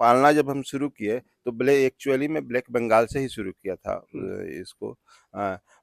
पालना जब हम शुरू किए तो एक्चुअली में ब्लैक बंगाल से ही शुरू किया था इसको।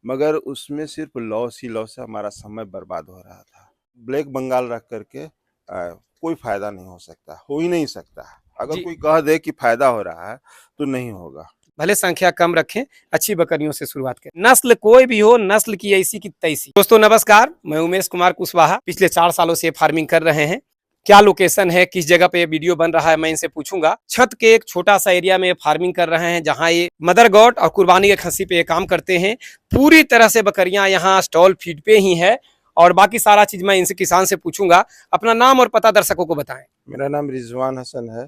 मगर उसमें सिर्फ लॉस ही लॉस है, हमारा समय बर्बाद हो रहा था। ब्लैक बंगाल रख करके कोई फायदा नहीं हो सकता, हो ही नहीं सकता। अगर जी। कोई कह दे कि फायदा हो रहा है तो नहीं होगा। भले संख्या कम रखें, अच्छी बकरियों से शुरुआत करें। नस्ल कोई भी हो, नस्ल की ऐसी की तैसी। दोस्तों नमस्कार, मैं उमेश कुमार कुशवाहा पिछले 4 सालों से फार्मिंग कर रहे हैं। क्या लोकेशन है, किस जगह पे ये वीडियो बन रहा है, मैं इनसे पूछूंगा। छत के एक छोटा सा एरिया में फार्मिंग कर रहे हैं, जहां ये मदर गॉड और कुर्बानी के खस्सी पे ये काम करते हैं। पूरी तरह से बकरियां यहाँ स्टॉल फीड पे ही है, और बाकी सारा चीज मैं इनसे किसान से पूछूंगा। अपना नाम और पता दर्शकों को बताएं। मेरा नाम रिजवान हसन है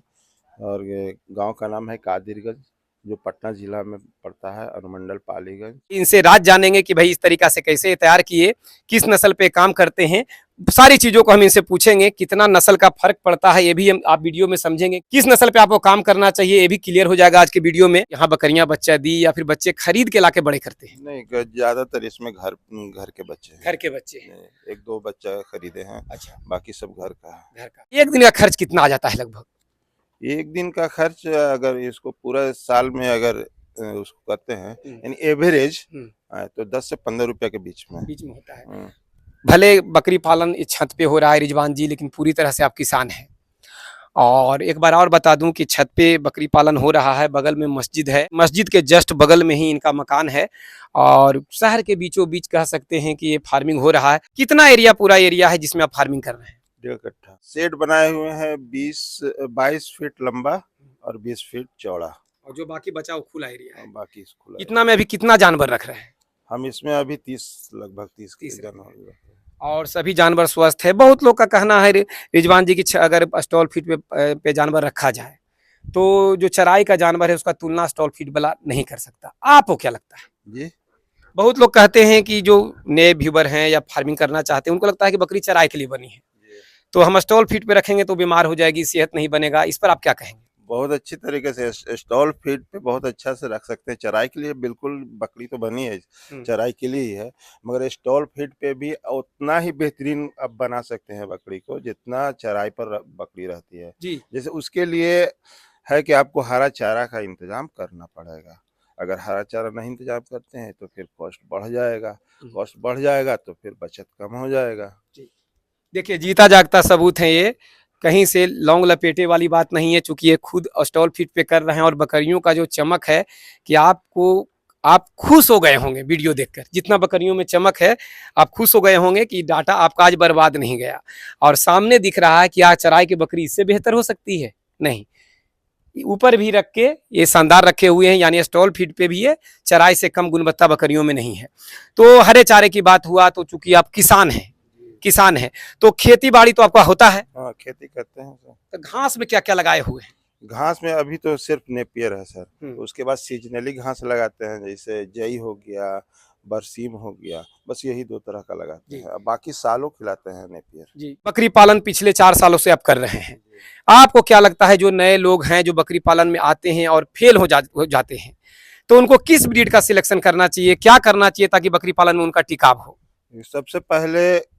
और ये गांव का नाम है कादिरगंज, जो पटना जिला में पड़ता है, अनुमंडल पालीगंज। इनसे राज जानेंगे कि भाई इस तरीका से कैसे तैयार किए, किस नस्ल पे काम करते हैं, सारी चीजों को हम इनसे पूछेंगे। कितना नस्ल का फर्क पड़ता है ये भी हम आप वीडियो में समझेंगे। किस नस्ल पे आपको काम करना चाहिए ये भी क्लियर हो जाएगा आज के वीडियो में। यहाँ बकरियां बच्चा दी या फिर बच्चे खरीद के लाके बड़े करते हैं? नहीं, ज्यादातर इसमें घर घर के बच्चे हैं। घर के बच्चे हैं। एक दो बच्चा खरीदे हैं। अच्छा, बाकी सब घर का है। घर का। एक दिन का खर्च कितना आ जाता है लगभग? एक दिन का खर्च अगर इसको पूरा साल में अगर उसको करते हैं, यानी एवरेज, तो 10 से 15 रुपया के बीच में होता है। भले बकरी पालन इस छत पे हो रहा है रिजवान जी, लेकिन पूरी तरह से आप किसान हैं। और एक बार और बता दूं कि छत पे बकरी पालन हो रहा है, बगल में मस्जिद है, मस्जिद के जस्ट बगल में ही इनका मकान है, और शहर के बीचों बीच कह सकते हैं कि ये फार्मिंग हो रहा है। कितना एरिया, पूरा एरिया है जिसमें आप फार्मिंग कर रहे हैं? 1.5 कट्ठा शेड बनाए हुए हैं, 22 फीट लंबा और 20 फीट चौड़ा, और जो बाकी बचा वो खुला एरिया है। बाकी खुला। इतना में अभी कितना जानवर रख रहे हैं? हम इसमें अभी लगभग 30 जानवर। और सभी जानवर स्वस्थ है। बहुत लोग का कहना है रिजवान जी की अगर स्टॉल फीड पे जानवर रखा जाए तो जो चराई का जानवर है उसका तुलना स्टॉल फीड वाला नहीं कर सकता। आपको क्या लगता है? जी, बहुत लोग कहते हैं कि जो नए व्यूवर हैं या फार्मिंग करना चाहते हैं उनको लगता है कि बकरी चराई के लिए बनी है, तो हम स्टॉल फीड पे रखेंगे तो बीमार हो जाएगी, सेहत नहीं बनेगा। इस पर आप क्या कहेंगे? बहुत अच्छी तरीके से स्टॉल फीड पे बहुत अच्छा से रख सकते हैं। चराई के लिए बिल्कुल बकरी तो बनी है, चराई के लिए ही है, मगर स्टॉल फीड पे भी उतना ही बेहतरीन अब बना सकते हैं बकरी को जितना चराई पर बकरी रहती है जी। जैसे उसके लिए है कि आपको हरा चारा का इंतजाम करना पड़ेगा। अगर हरा चारा नहीं इंतजाम करते हैं तो फिर कॉस्ट बढ़ जाएगा, कॉस्ट बढ़ जाएगा तो फिर बचत कम हो जाएगा। देखिए, जीता जागता सबूत है ये, कहीं से लौंग लपेटे वाली बात नहीं है। चूंकि ये खुद स्टॉल फीड पे कर रहे हैं, और बकरियों का जो चमक है कि आप खुश हो गए होंगे वीडियो देखकर। जितना बकरियों में चमक है, आप खुश हो गए होंगे कि डाटा आपका आज बर्बाद नहीं गया। और सामने दिख रहा है कि आज चराई की बकरी इससे बेहतर हो सकती है? नहीं। ऊपर भी रख के ये शानदार रखे हुए हैं, यानी स्टॉल फीड पे भी ये चराई से कम गुणवत्ता बकरियों में नहीं है। तो हरे चारे की बात हुआ तो चूंकि आप किसान है तो खेती बाड़ी तो आपका होता है? हाँ, खेती करते हैं सर। तो घास में क्या क्या लगाए हुए हैं? घास में अभी तो सिर्फ नेपियर है सर। उसके बाद सीजनली घास लगाते हैं, जैसे जई हो गया, बरसीम हो गया, बस यही 2 तरह का लगाते हैं। बाकी सालों खिलाते हैं नेपियर जी। बकरी पालन पिछले 4 सालों से आप कर रहे हैं। आपको क्या लगता है जो नए लोग हैं जो बकरी पालन में आते हैं और फेल हो जाते हैं, तो उनको किस ब्रीड का सिलेक्शन करना चाहिए, क्या करना चाहिए ताकि बकरी पालन में उनका टिकाव हो? सबसे पहले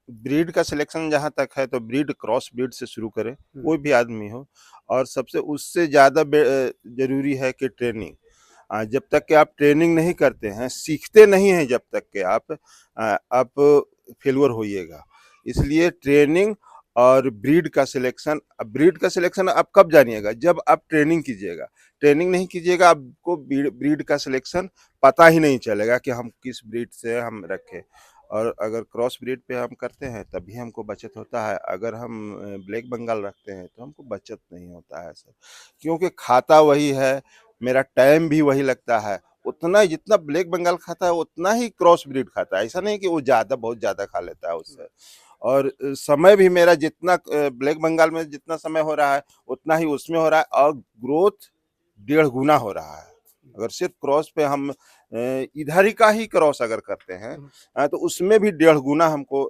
ब्रीड का सिलेक्शन जहाँ तक है तो क्रॉस ब्रीड से शुरू करें, कोई भी आदमी हो। और सबसे उससे ज़्यादा जरूरी है कि ट्रेनिंग। जब तक कि आप ट्रेनिंग नहीं करते हैं, सीखते नहीं हैं, जब तक कि आप फेलुअर होइएगा। इसलिए ट्रेनिंग और ब्रीड का सिलेक्शन आप कब जानिएगा? जब आप ट्रेनिंग कीजिएगा। ट्रेनिंग नहीं कीजिएगा, आपको ब्रीड का सिलेक्शन पता ही नहीं चलेगा कि हम किस ब्रीड से हम रखें। और अगर क्रॉस ब्रीड पे हम करते हैं तभी हमको बचत होता है। अगर हम ब्लैक बंगाल रखते हैं तो हमको बचत नहीं होता है सर, क्योंकि खाता वही है, मेरा टाइम भी वही लगता है। उतना जितना ब्लैक बंगाल खाता है उतना ही क्रॉस ब्रीड खाता है। ऐसा नहीं कि वो बहुत ज्यादा खा लेता है उससे। और समय भी मेरा जितना ब्लैक बंगाल में जितना समय हो रहा है उतना ही उसमें हो रहा है, और ग्रोथ 1.5 गुना हो रहा है। अगर सिर्फ क्रॉस पे हम इधर ही का ही क्रॉस अगर करते हैं तो उसमें भी 1.5 गुना हमको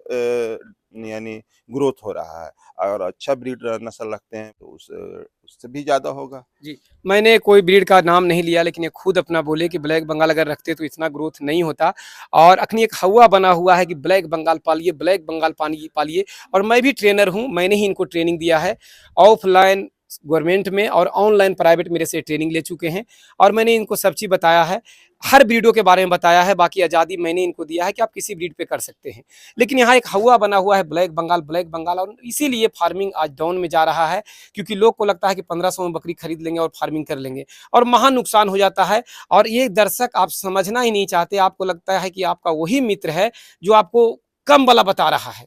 यानी ग्रोथ हो रहा है। अगर अच्छा ब्रीड नस्ल रखते हैं तो उससे भी ज्यादा होगा जी। मैंने कोई ब्रीड का नाम नहीं लिया, लेकिन ये खुद अपना बोले कि ब्लैक बंगाल अगर रखते तो इतना ग्रोथ नहीं होता। और अखनी एक हवा बना हुआ है कि ब्लैक बंगाल पालिए, ब्लैक बंगाल पालिए। और मैं भी ट्रेनर हूँ, मैंने ही इनको ट्रेनिंग दिया है। ऑफलाइन गवर्नमेंट में और ऑनलाइन प्राइवेट मेरे से ट्रेनिंग ले चुके हैं और मैंने इनको सब चीज़ बताया है, हर ब्रीडों के बारे में बताया है। बाकी आज़ादी मैंने इनको दिया है कि आप किसी ब्रीड पे कर सकते हैं। लेकिन यहाँ एक हवा बना हुआ है ब्लैक बंगाल, और इसीलिए फार्मिंग आज डाउन में जा रहा है, क्योंकि लोग को लगता है कि 1500 में बकरी खरीद लेंगे और फार्मिंग कर लेंगे, और महान नुकसान हो जाता है। और ये दर्शक आप समझना ही नहीं चाहते, आपको लगता है कि आपका वही मित्र है जो आपको कम वाला बता रहा है।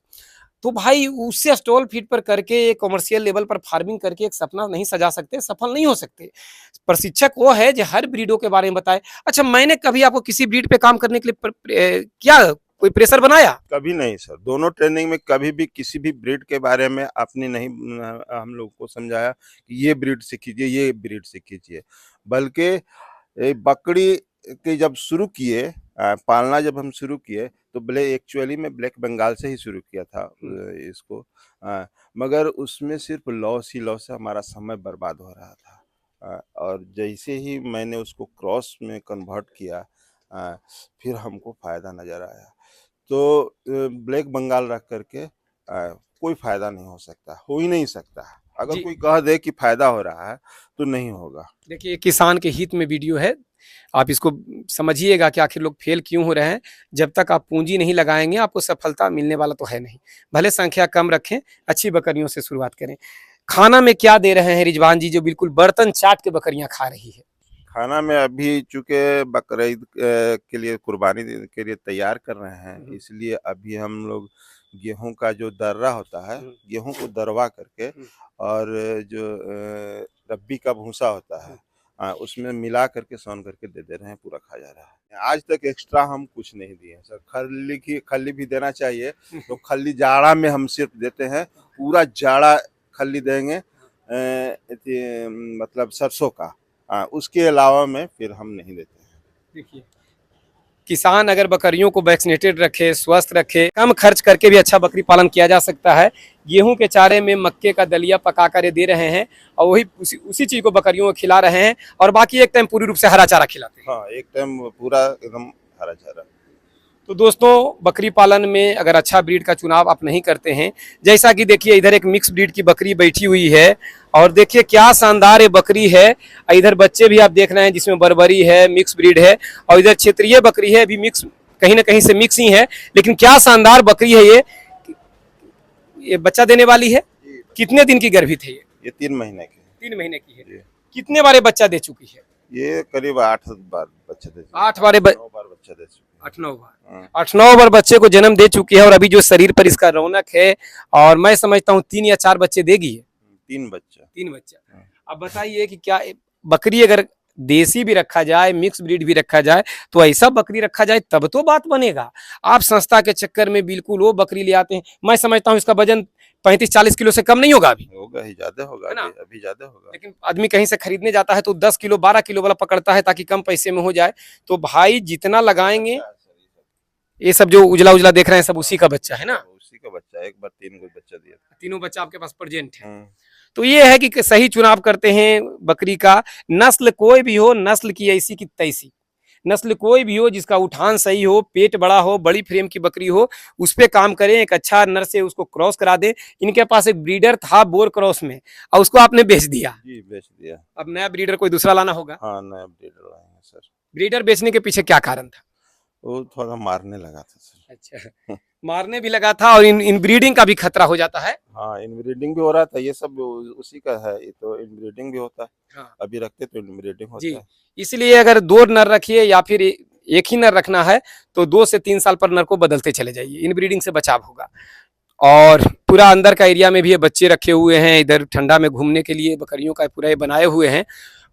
तो भाई उससे स्टॉल फीड पर करके कॉमर्शियल लेवल पर फार्मिंग करके एक सपना नहीं सजा सकते, सफल नहीं हो सकते। प्रशिक्षक वो है जो हर ब्रीडों के बारे में बताए। अच्छा, मैंने कभी आपको किसी ब्रीड पे काम करने के लिए क्या कोई प्रेशर बनाया? कभी नहीं सर, दोनों ट्रेनिंग में कभी भी किसी भी ब्रीड के बारे में आपने नहीं हम लोग को समझाया कि ये ब्रीड सीख कीजिए, ये ब्रीड सीख कीजिए। बल्कि बकरी के जब शुरू किए, पालना जब हम शुरू किए, तो एक्चुअली में ब्लैक बंगाल से ही शुरू किया था इसको। मगर उसमें सिर्फ लॉस ही लॉस है, हमारा समय बर्बाद हो रहा था। और जैसे ही मैंने उसको क्रॉस में कन्वर्ट किया, फिर हमको फ़ायदा नज़र आया। तो ब्लैक बंगाल रख करके कोई फ़ायदा नहीं हो सकता, हो ही नहीं सकता। अगर जी। कोई कह दे कि फ़ायदा हो रहा है तो नहीं होगा। देखिए, किसान के हित में वीडियो है, आप इसको समझिएगा कि आखिर लोग फेल क्यों हो रहे हैं। जब तक आप पूंजी नहीं लगाएंगे आपको सफलता मिलने वाला तो है नहीं। भले संख्या कम रखें, अच्छी बकरियों से शुरुआत करें। खाना में क्या दे रहे हैं रिजवान जी जो बिल्कुल बर्तन चाट के बकरियां खा रही है? खाना में अभी चूँकि बकरीद के लिए कुर्बानी के लिए तैयार कर रहे हैं, इसलिए अभी हम लोग गेहूँ का जो दर्रा होता है, गेहूँ को दरवा करके और जो रब्बी का भूसा होता है, उसमें मिला करके सौन करके दे दे रहे हैं, पूरा खा जा रहा है। आज तक एक्स्ट्रा हम कुछ नहीं दिए हैं सर। खल्ली भी देना चाहिए, तो खल्ली जाड़ा में हम सिर्फ देते हैं, पूरा जाड़ा खल्ली देंगे, मतलब सरसों का। उसके अलावा में फिर हम नहीं देते हैं। देखिए, किसान अगर बकरियों को वैक्सीनेटेड रखे, स्वस्थ रखे, कम खर्च करके भी अच्छा बकरी पालन किया जा सकता है। गेहूं के चारे में मक्के का दलिया पका कर दे रहे हैं और वही उसी चीज को बकरियों को खिला रहे हैं, और बाकी एक टाइम पूरी रूप से हरा चारा खिलाते हैं। हाँ, एक टाइम पूरा एकदम हरा चारा। तो दोस्तों, बकरी पालन में अगर अच्छा ब्रीड का चुनाव आप नहीं करते हैं, जैसा कि देखिए इधर एक मिक्स ब्रीड की बकरी बैठी हुई है, और देखिए क्या शानदार ये बकरी है। इधर बच्चे भी आप देख रहे हैं जिसमें बर्बरी है, मिक्स ब्रीड है, और इधर क्षेत्रीय बकरी है, भी मिक्स, कहीं ना कहीं से मिक्स ही है, लेकिन क्या शानदार बकरी है ये बच्चा देने वाली है। कितने दिन की गर्भित है ये 3 महीने की। 3 महीने की है। कितने बार बच्चा दे चुकी है? ये करीब 8 बार बच्चा दे चुकी है। 8 बार 9 बार बच्चा दे चुकी है। 8-9 बार हाँ। 8-9 बार बच्चे को जन्म दे चुकी है, और अभी जो शरीर पर इसका रौनक है, और मैं समझता हूँ 3 या 4 बच्चे देगी। 3 बच्चा। 3 बच्चा। हाँ। अब बताइए कि क्या बकरी अगर देसी भी रखा जाए, मिक्स ब्रीड भी रखा जाए, तो ऐसा बकरी रखा जाए तब तो बात बनेगा। आप संस्था के चक्कर में बिल्कुल वो बकरी ले आते हैं। मैं समझता हूँ इसका वजन 35-40 किलो से कम नहीं होगा अभी। होगा ही, ज्यादा होगा, है ना? अभी ज्यादा होगा। लेकिन आदमी कहीं से खरीदने जाता है तो 10 किलो 12 किलो वाला पकड़ता है ताकि कम पैसे में हो जाए। तो भाई जितना लगाएंगे, ये सब जो उजला उजला देख रहे हैं सब उसी का बच्चा है ना? उसी का बच्चा। एक बार 3 बच्चा दिया था। तीनों बच्चा आपके पास प्रेजेंट है। हाँ। तो ये है कि सही चुनाव करते हैं बकरी का। नस्ल कोई भी हो, नस्ल की ऐसी की तैसी, नस्ल कोई भी हो, जिसका उठान सही हो, पेट बड़ा हो, बड़ी फ्रेम की बकरी हो, उस पे काम करें। एक अच्छा नर से उसको क्रॉस करा दें। इनके पास एक ब्रीडर था बोर क्रॉस में, और उसको आपने बेच दिया। जी, बेच दिया। अब नया ब्रीडर कोई दूसरा लाना होगा। हाँ, नया ब्रीडर लाएंगे सर। ब्रीडर बेचने के पीछे क्या कारण था? वो थोड़ा मारने लगा था सर। अच्छा, मारने भी लगा था, और इन ब्रीडिंग का भी खतरा हो जाता है। हाँ, इनब्रीडिंग भी हो रहा था। ये सब उसी का है। ये तो इनब्रीडिंग भी होता है। हाँ। अभी रखते तो इनब्रीडिंग होता जी, है। इसलिए अगर 2 नर रखिए या फिर एक ही नर रखना है तो 2 से 3 साल पर नर को बदलते चले जाइए। इनब्रीडिंग से बचाव होगा। और पूरा अंदर का एरिया में भी ये बच्चे रखे हुए हैं, इधर ठंडा में घूमने के लिए बकरियों का पूरा ये बनाए हुए हैं।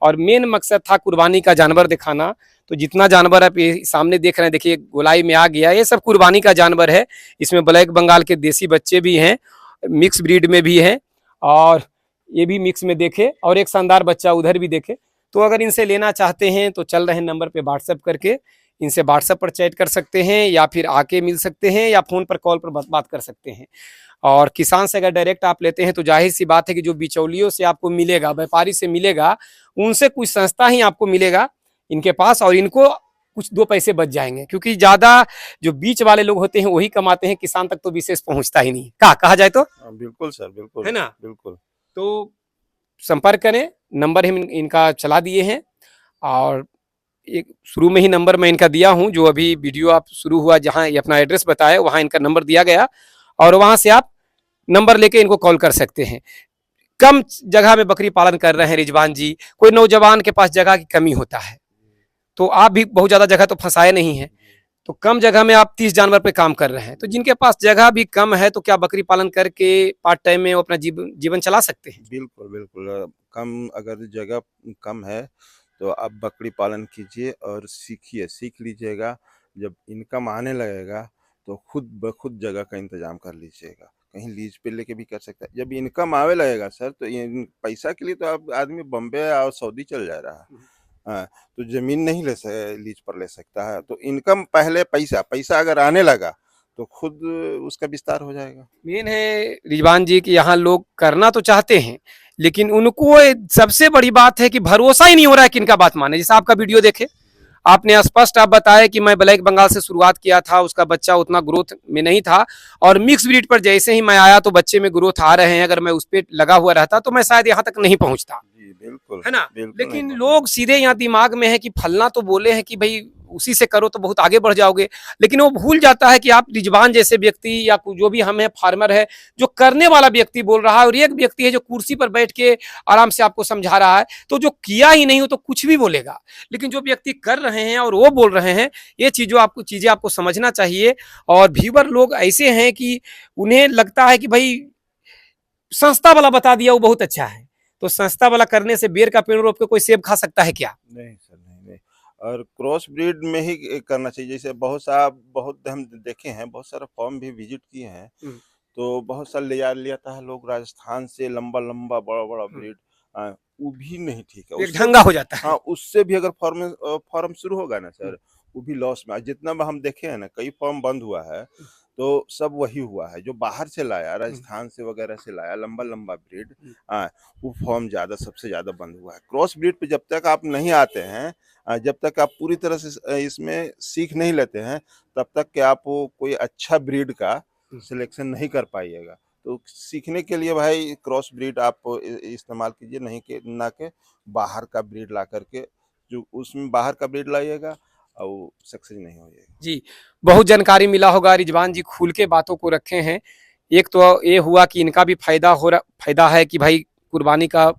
और मेन मकसद था कुर्बानी का जानवर दिखाना। तो जितना जानवर आप ये सामने देख रहे हैं, देखिए गोलाई में आ गया, ये सब कुर्बानी का जानवर है। इसमें ब्लैक बंगाल के देसी बच्चे भी हैं, मिक्स ब्रीड में भी हैं, और ये भी मिक्स में देखे, और एक शानदार बच्चा उधर भी देखे। तो अगर इनसे लेना चाहते हैं तो चल रहे नंबर पे व्हाट्सएप करके इनसे व्हाट्सएप पर चैट कर सकते हैं, या फिर आके मिल सकते हैं, या फ़ोन पर कॉल पर बात कर सकते हैं। और किसान से अगर डायरेक्ट आप लेते हैं तो जाहिर सी बात है कि जो बिचौलियों से आपको मिलेगा, व्यापारी से मिलेगा, उनसे कुछ सस्ता ही आपको मिलेगा इनके पास, और इनको कुछ 2 पैसे बच जाएंगे, क्योंकि ज़्यादा जो बीच वाले लोग होते हैं वही कमाते हैं, किसान तक तो विशेष पहुंचता ही नहीं। कहा जाए तो। बिल्कुल सर, बिल्कुल है ना? बिल्कुल। तो संपर्क करें, नंबर हम इनका चला दिए हैं और एक शुरू में ही नंबर मैं इनका दिया हूं, जो अभी वीडियो आप शुरू हुआ जहां ये अपना एड्रेस बताया वहां इनका नंबर दिया गया और वहां से आप नंबर लेके इनको कॉल कर सकते हैं। कम जगह में बकरी पालन कर रहे हैं रिजवान जी, कोई नौजवान के पास जगह की कमी होता है, तो आप भी बहुत ज़्यादा जगह तो फंसाए नहीं हैं, तो कम जगह में आप 30 जानवर पे काम कर रहे हैं, तो जिनके पास जगह भी कम है तो क्या बकरी पालन करके पार्ट टाइम में वो अपना जीवन चला सकते हैं? बिल्कुल, बिल्कुल। कम अगर जगह कम है, तो आप बकरी पालन कीजिए और सीखिए, सीख लीजिएगा। जब इनकम आने लगेगा, तो खुद ब खुद जगह का इंतज़ाम कर लीजिएगा। कहीं लीज़ पे लेके भी कर सकता है। जब इनकम आवे लगेगा सर, तो इन पैसा के लिए तो अब आदमी बॉम्बे और सऊदी चल जा रहा है। हाँ, तो ज़मीन नहीं लीज़ पर ले सकता है। तो इनकम पहले पैसा, पैसा अगर आने लगा, तो खुद उसका विस्तार हो जाएगा। मेन है रिजवान जी कि यहाँ लोग करना तो चाहते हैं, लेकिन उनको सबसे बड़ी बात है कि भरोसा ही नहीं हो रहा है कि इनका बात माने। जैसे आपका वीडियो देखे, आपने स्पष्ट आप बताया कि मैं ब्लैक बंगाल से शुरुआत किया था, उसका बच्चा उतना ग्रोथ में नहीं था और मिक्स ब्रीड पर जैसे ही मैं आया तो बच्चे में ग्रोथ आ रहे हैं। अगर मैं उस पर लगा हुआ रहता तो मैं शायद यहाँ तक नहीं पहुंचता, जी, बिल्कुल, है ना। बिल्कुल नहीं लेकिन पहुँच लोग सीधे यहाँ दिमाग में है कि फलना तो बोले हैं कि भाई उसी से करो तो बहुत आगे बढ़ जाओगे, लेकिन वो भूल जाता है कि आप रिजवान जैसे व्यक्ति या जो भी हम है फार्मर है, जो करने वाला व्यक्ति बोल रहा है और एक व्यक्ति है जो कुर्सी पर बैठ के आराम से आपको समझा रहा है, तो जो किया ही नहीं हो तो कुछ भी बोलेगा, लेकिन जो व्यक्ति कर रहे हैं और वो बोल रहे हैं, ये चीजें आपको समझना चाहिए। और व्यूवर लोग ऐसे हैं कि उन्हें लगता है कि भाई संस्था वाला बता दिया वो बहुत अच्छा है, तो संस्था वाला करने से बेर का पेड़ रोप के कोई सेब खा सकता है क्या? नहीं सर, नहीं। और क्रॉस ब्रीड में ही करना चाहिए। जैसे बहुत हम देखे हैं, बहुत सारा फॉर्म भी विजिट किए हैं, तो बहुत सारा ले आता है लोग राजस्थान से लंबा-लंबा, बड़ा-बड़ा ब्रीड। वो भी नहीं ठीक है। एक ढंगा हो जाता है। हाँ, उससे भी अगर फॉर्म शुरू होगा ना सर, वो भी लॉस में। जितना भी हम देखे हैं ना, कई फॉर्म बंद हुआ है, तो सब वही हुआ है जो बाहर से लाया, राजस्थान से वगैरह से लाया लंबा-लंबा ब्रीड, वो फॉर्म सबसे ज़्यादा बंद हुआ है। क्रॉस ब्रीड पे जब तक आप नहीं आते हैं, जब तक आप पूरी तरह से इसमें सीख नहीं लेते हैं, तब तक कि आप वो कोई अच्छा ब्रीड का सिलेक्शन नहीं कर पाइएगा। तो सीखने के लिए भाई क्रॉस ब्रीड आप इस्तेमाल कीजिए, नहीं कि ना कि बाहर का ब्रीड ला करके, जो उसमें बाहर का ब्रीड लाइएगा और वो सक्सेस नहीं होइएगा। जी, बहुत जानकारी मिला होगा, रिजवान जी खुल के बातों को रखे हैं। एक तो ये हुआ कि इनका भी फायदा है कि भाई कुर्बानी का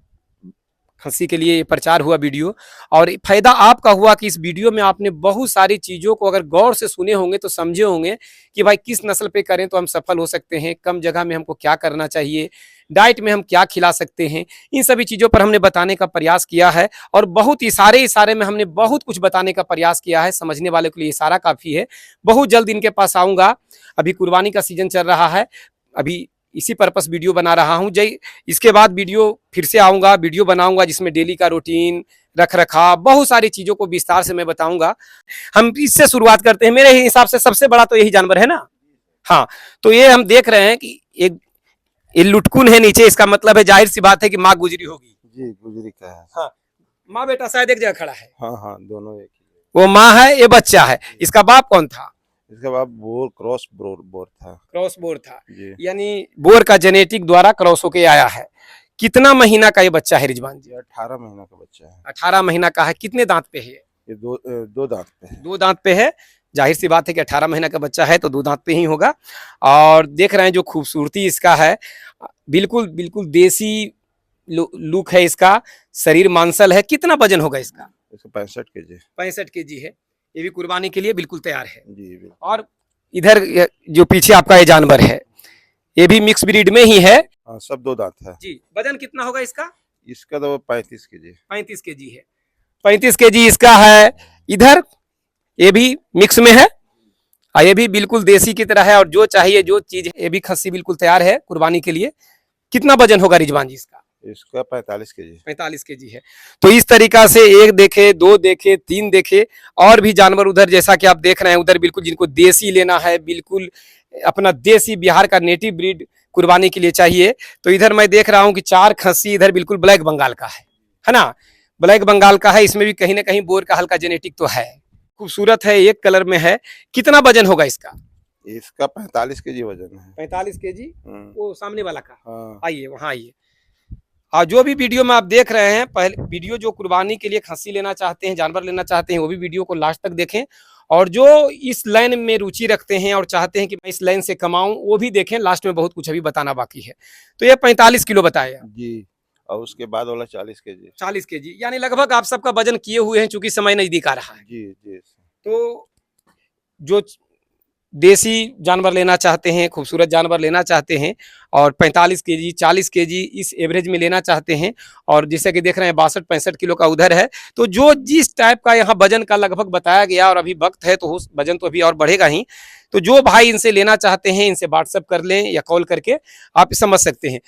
खस्सी के लिए प्रचार हुआ वीडियो, और फायदा आपका हुआ कि इस वीडियो में आपने बहुत सारी चीज़ों को अगर गौर से सुने होंगे तो समझे होंगे कि भाई किस नस्ल पे करें तो हम सफल हो सकते हैं, कम जगह में हमको क्या करना चाहिए, डाइट में हम क्या खिला सकते हैं, इन सभी चीज़ों पर हमने बताने का प्रयास किया है और बहुत इशारे में हमने बहुत कुछ बताने का प्रयास किया है। समझने वाले के लिए इशारा काफ़ी है। बहुत जल्द इनके पास आऊँगा, अभी कुर्बानी का सीजन चल रहा है, अभी इसी पर्पस वीडियो बना रहा हूँ। इसके बाद वीडियो फिर से आऊँगा, वीडियो बनाऊँगा जिसमें डेली का रूटीन, रख रखाव, बहुत सारी चीज़ों को विस्तार से मैं बताऊँगा। हम इससे शुरुआत करते हैं, मेरे हिसाब से सबसे बड़ा तो यही जानवर है ना। हाँ, तो ये हम देख रहे हैं कि एक ये लुटकुन है नीचे, इसका मतलब है जाहिर सी बात है कि माँ गुजरी होगी। जी, गुजरी का है। हाँ, माँ बेटा शायद एक जगह खड़ा है। हाँ, दोनों एक ही वो माँ है, ये बच्चा है। इसका बाप कौन था? इसके बाद क्रॉस बोर था। क्रॉस बोर था, जी। यानी बोर का जेनेटिक द्वारा क्रॉस होके आया है। कितना महीना का ये बच्चा है रिजवान जी? 18 महीना का बच्चा है। 18 महीना का है। कितने दांत पे है? ये दो दांत पे है। 2 दांत पे है। जाहिर सी बात है कि 18 महीना का बच्चा है तो 2 दांत पे ही होगा। और देख रहे हैं जो खूबसूरती इसका है, बिल्कुल देसी लुक है इसका, शरीर मांसल है। कितना वजन होगा इसका? इसका 65 केजी। 65 केजी है। ये भी कुर्बानी के लिए बिल्कुल तैयार है। जी। और इधर जो पीछे आपका ये जानवर है, ये भी मिक्स ब्रीड में ही है। हाँ, सब 2 दांत है। जी, वजन कितना होगा इसका? इसका तो 35 केजी। 35 केजी है। 35 केजी इसका है। इधर ये भी मिक्स में है और ये भी बिल्कुल देसी की तरह है, और जो चाहिए जो चीज, ये भी खस्सी बिल्कुल तैयार है कुर्बानी के लिए। कितना वजन होगा रिजवान जी इसका? इसका 45 केजी। 45 केजी है। तो इस तरीका से 1 देखे, 2 देखे, 3 देखे, और भी जानवर उधर जैसा कि आप देख रहे हैं, उधर बिल्कुल जिनको देसी लेना है, बिल्कुल अपना देसी बिहार का नेटिव ब्रीड कुर्बानी के लिए चाहिए, तो इधर मैं देख रहा हूँ कि 4 खस्सी इधर बिल्कुल ब्लैक बंगाल का है ना। ब्लैक बंगाल का है, इसमें भी कहीं ना कहीं बोर का हल्का जेनेटिक तो है। खूबसूरत है, एक कलर में है। कितना वजन होगा इसका? इसका 45 केजी वजन है। 45 केजी। वो सामने वाला का? हाँ। आइए, वहां आइए। और जो भी वीडियो में आप देख रहे हैं, पहले वीडियो जो कुर्बानी के लिए खस्सी लेना चाहते हैं, जानवर लेना चाहते हैं, वो भी वीडियो को लास्ट तक देखें। और जो इस लाइन में रुचि रखते हैं और चाहते हैं कि मैं इस लाइन से कमाऊं, वो भी देखें, लास्ट में बहुत कुछ अभी बताना बाकी है। तो ये 45 किलो बताया जी, और उसके बाद वाला 40 केजी। 40 केजी, यानी लगभग आप सबका वजन किए हुए हैं, चूंकि समय नजदीक आ रहा है। जी जी। तो जो देसी जानवर लेना चाहते हैं, खूबसूरत जानवर लेना चाहते हैं और 45 केजी 40 केजी इस एवरेज में लेना चाहते हैं, और जैसे कि देख रहे हैं 62-65 किलो का उधर है, तो जो जिस टाइप का यहाँ वजन का लगभग बताया गया, और अभी वक्त है तो वजन तो अभी और बढ़ेगा ही, तो जो भाई इनसे लेना चाहते हैं इनसे व्हाट्सएप कर लें या कॉल करके आप समझ सकते हैं।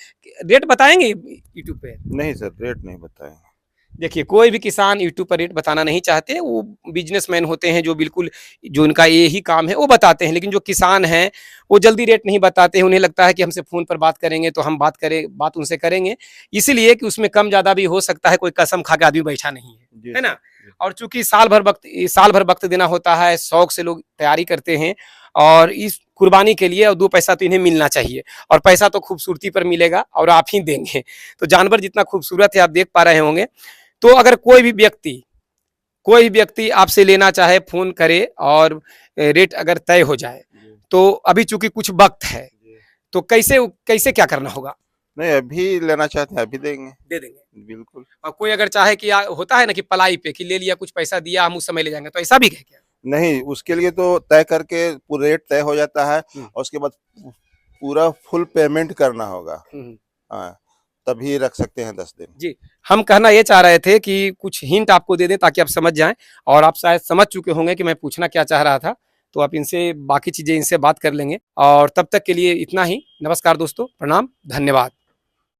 रेट बताएंगे यूट्यूब पे? नहीं सर, रेट नहीं बताएंगे। देखिए, कोई भी किसान यूट्यूब पर रेट बताना नहीं चाहते, वो बिजनेसमैन होते हैं जो बिल्कुल, जो उनका यही काम है वो बताते हैं, लेकिन जो किसान हैं वो जल्दी रेट नहीं बताते हैं। उन्हें लगता है कि हमसे फ़ोन पर बात करेंगे तो हम बात उनसे करेंगे, इसलिए कि उसमें कम ज़्यादा भी हो सकता है, कोई कसम खा के आदमी बैठा नहीं है ना? और चूंकि साल भर वक्त देना होता है, शौक से लोग तैयारी करते हैं, और इस कुर्बानी के लिए और 2 पैसा तो इन्हें मिलना चाहिए, और पैसा तो खूबसूरती पर मिलेगा और आप ही देंगे। तो जानवर जितना खूबसूरत है आप देख पा रहे होंगे। तो अगर कोई भी व्यक्ति आपसे लेना चाहे, फोन करे और रेट अगर तय हो जाए, तो अभी चूंकि कुछ वक्त है, तो कैसे कैसे क्या करना होगा? नहीं, अभी लेना चाहते हैं अभी देंगे। दे देंगे। बिल्कुल। और कोई अगर चाहे कि होता है ना कि पलाई पे कि ले लिया, कुछ पैसा दिया, हम उस समय ले जाएंगे, तो ऐसा भी है क्या? नहीं, उसके लिए तो तय करके पूरा रेट तय हो जाता है, और उसके बाद पूरा फुल पेमेंट करना होगा। हाँ, तभी रख सकते हैं 10 दिन। जी, हम कहना ये चाह रहे थे कि कुछ हिंट आपको दे दें ताकि आप समझ जाएं, और आप शायद समझ चुके होंगे कि मैं पूछना क्या चाह रहा था, तो आप इनसे बाकी चीजें इनसे बात कर लेंगे। और तब तक के लिए इतना ही। नमस्कार दोस्तों, प्रणाम, धन्यवाद।